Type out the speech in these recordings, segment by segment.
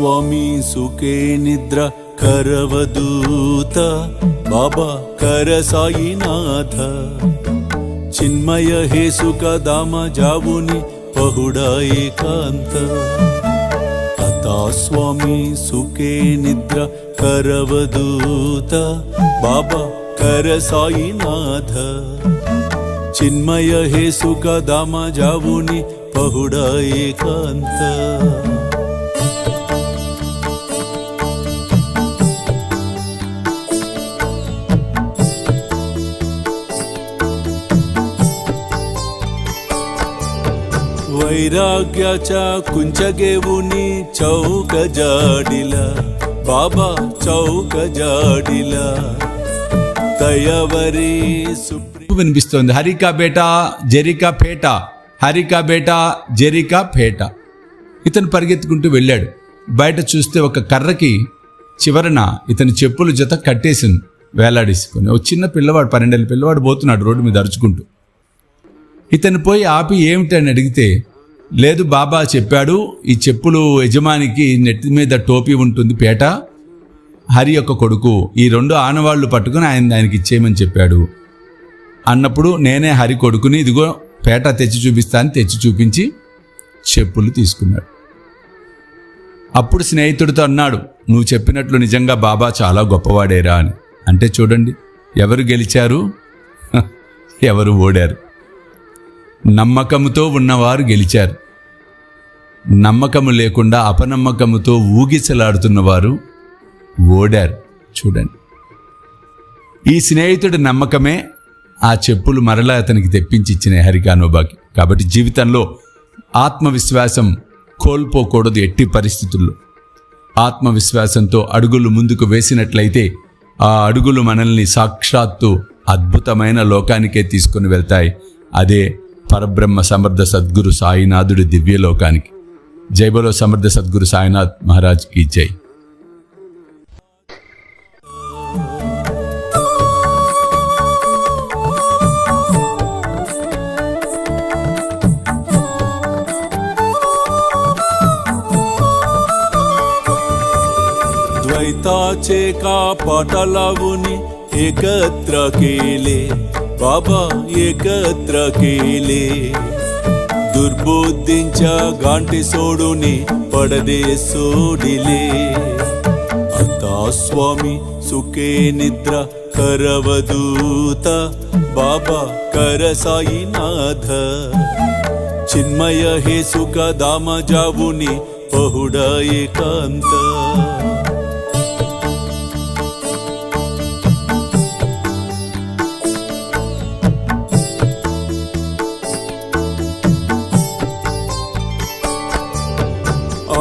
स्वामी सुखे निद्रा करवदूत बाबा कर साईनाथ चिन्मय हे सुख धाम जाऊनी पहुडा एकांत आता स्वामी सुखे निद्रा करवदूत बाबा कर साईनाथ चिन्मय हे सुख धाम जाऊनी पहुडा एकांत वैराग्याच्या कुंचगेवुनी चौक जाडिला बाबा चौक जाडिला तयवरी వినిపిస్తోంది. హరికా బేటా జెరికా పేట, హరికా బేటా జెరికా పేట. ఇతను పరిగెత్తుకుంటూ వెళ్ళాడు. బయట చూస్తే ఒక కర్రకి చివరన ఇతని చెప్పుల జత కట్టేసింది వేలాడేసుకొని. ఒక చిన్న పిల్లవాడు 12 ఏళ్ళ పిల్లవాడు పోతున్నాడు రోడ్డు మీద అరుచుకుంటూ. ఇతను పోయి ఆపి ఏమిటని అడిగితే, లేదు బాబా చెప్పాడు ఈ చెప్పులు యజమానికి నెత్తి మీద టోపీ ఉంటుంది పేట, హరి యొక్క కొడుకు, ఈ 2 ఆనవాళ్లు పట్టుకుని ఆయనకి ఇచ్చేయమని చెప్పాడు అన్నప్పుడు, నేనే హరి కొడుకుని, ఇదిగో పేట తెచ్చి చూపిస్తాను, తెచ్చి చూపించి చెప్పులు తీసుకున్నాడు. అప్పుడు స్నేహితుడితో అన్నాడు, నువ్వు చెప్పినట్లు నిజంగా బాబా చాలా గొప్పవాడేరా అని. అంటే చూడండి, ఎవరు గెలిచారు, ఎవరు ఓడారు. నమ్మకముతో ఉన్నవారు గెలిచారు, నమ్మకము లేకుండా అపనమ్మకముతో ఊగిసలాడుతున్నవారు ఓడారు. చూడండి, ఈ స్నేహితుడి నమ్మకమే ఆ చెప్పులు మరలా అతనికి తెప్పించి ఇచ్చిన హరికానోబాకి. కాబట్టి జీవితంలో ఆత్మవిశ్వాసం కోల్పోకూడదు ఎట్టి పరిస్థితుల్లో. ఆత్మవిశ్వాసంతో అడుగులు ముందుకు వేసినట్లయితే ఆ అడుగులు మనల్ని సాక్షాత్తు అద్భుతమైన లోకానికే తీసుకుని వెళ్తాయి. అదే పరబ్రహ్మ సమర్థ సద్గురు సాయినాథుడి దివ్యలోకానికి. జై బోలో సమర్థ సద్గురు సాయినాథ్ మహారాజ్ की జై. द्वैताचे का पाटालावून एकत्र केले बाबा एकत्र केले दुर्बुद्धींच्या गांठी सोडून पडदे सोडिले आता स्वामी सुखे निद्रा करवदूत बाबा कर साईनाथ चिन्मय हे सुख धाम जाऊन पहुडा एकांत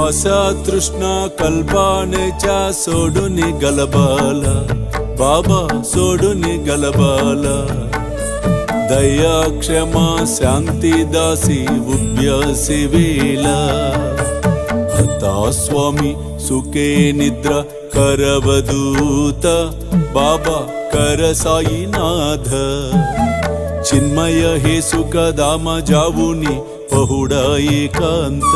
आशा तृष्णा कल्पनेच्या सोडून गलबाला बाबा सोडून गलबाला दया क्षमा शांती दासी उभ्य सेवेला आता स्वामी सुखे निद्रा करवदूत बाबा कर साईनाथ चिन्मय हे सुख धाम जाऊन पहुडा एकांत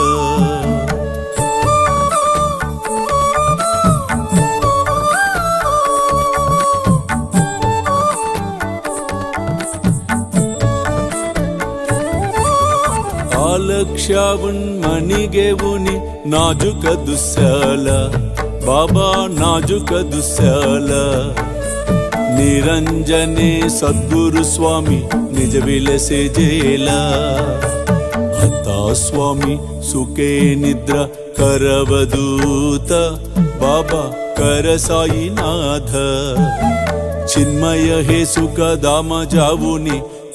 लक्षावून मणिगेवून नाजुक दुस्याला बाबा नाजुक दुस्याला निरंजने सद्गुरु स्वामी निज विलसे जेला आता स्वामी सुखे निद्रा करवदूत बाबा कर साईनाथ चिन्मय हे सुख धाम जाऊन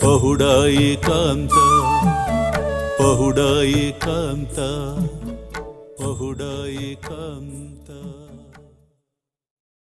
पहुडा एकांत पहुडा एकांत पहुडा एकांत